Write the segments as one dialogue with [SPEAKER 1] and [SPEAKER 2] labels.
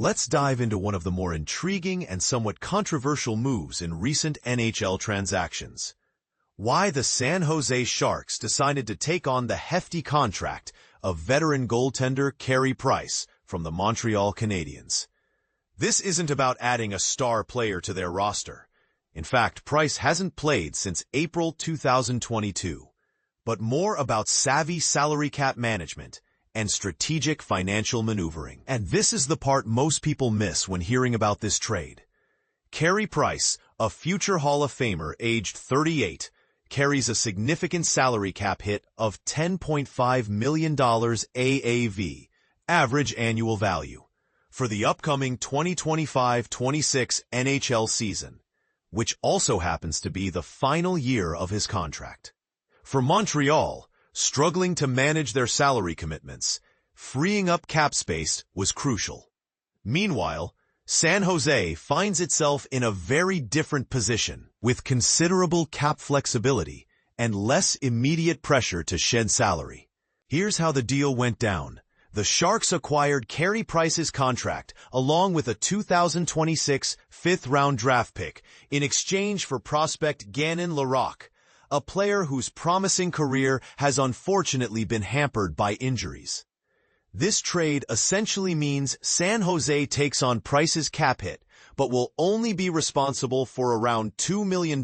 [SPEAKER 1] Let's dive into one of the more intriguing and somewhat controversial moves in recent NHL transactions. Why the San Jose Sharks decided to take on the hefty contract of veteran goaltender Carey from the Montreal Canadiens. This isn't about adding a star player to their roster. In fact, Price hasn't played since April 2022, but more about savvy salary cap management and strategic financial maneuvering. And this is the part most people miss when hearing about this trade. Carey Price, a future Hall of Famer aged 38, carries a significant salary cap hit of $10.5 million AAV, average annual value, for the upcoming 2025-26 NHL season, which also happens to be the final year of his contract. For Montreal, struggling to manage their salary commitments, freeing up cap space was crucial. Meanwhile, San Jose finds itself in a very different position, with considerable cap flexibility and less immediate pressure to shed salary. Here's how the deal went down. The Sharks acquired Carey Price's contract along with a 2026 fifth-round draft pick in exchange for prospect Gannon Larocque, a player whose promising career has unfortunately been hampered by injuries. This trade essentially means San Jose takes on Price's cap hit, but will only be responsible for around $2 million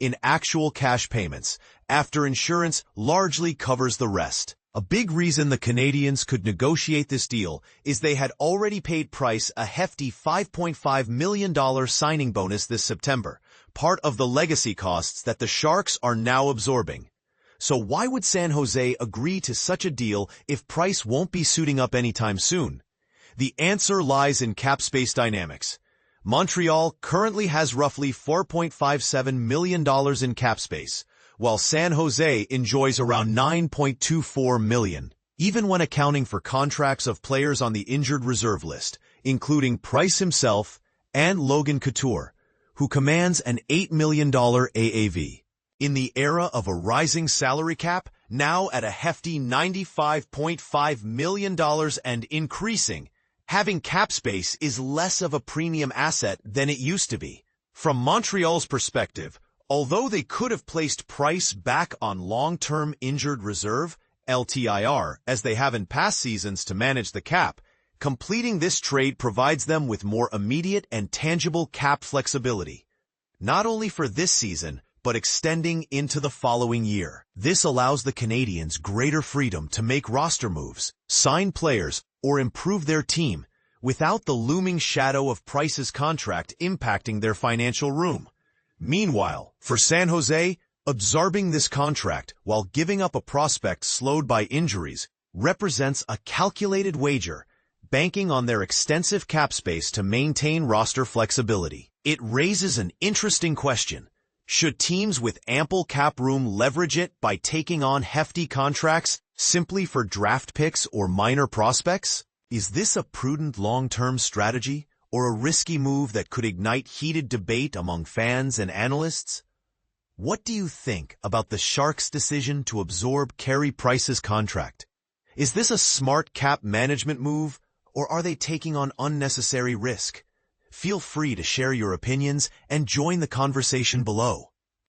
[SPEAKER 1] in actual cash payments, after insurance largely covers the rest. A big reason the Canadiens could negotiate this deal is they had already paid Price a hefty $5.5 million signing bonus this September, part of the legacy costs that the Sharks are now absorbing. So why would San Jose agree to such a deal if Price won't be suiting up anytime soon? The answer lies in cap space dynamics. Montreal currently has roughly $4.57 million in cap space, while San Jose enjoys around $9.24 million, even when accounting for contracts of players on the injured reserve list, including Price himself and Logan Couture, who commands an $8 million AAV. In the era of a rising salary cap, now at a hefty $95.5 million and increasing, having cap space is less of a premium asset than it used to be. From Montreal's perspective, although they could have placed Price back on long-term injured reserve, LTIR, as they have in past seasons to manage the cap, completing this trade provides them with more immediate and tangible cap flexibility, not only for this season, but extending into the following year. This allows the Canadiens greater freedom to make roster moves, sign players, or improve their team without the looming shadow of Price's contract impacting their financial room. Meanwhile, for San Jose, absorbing this contract while giving up a prospect slowed by injuries represents a calculated wager, banking on their extensive cap space to maintain roster flexibility. It raises an interesting question. Should teams with ample cap room leverage it by taking on hefty contracts simply for draft picks or minor prospects? Is this a prudent long-term strategy or a risky move that could ignite heated debate among fans and analysts? What do you think about the Sharks' decision to absorb Carey Price's contract? Is this a smart cap management move, or are they taking on unnecessary risk? Feel free to share your opinions and join the conversation below.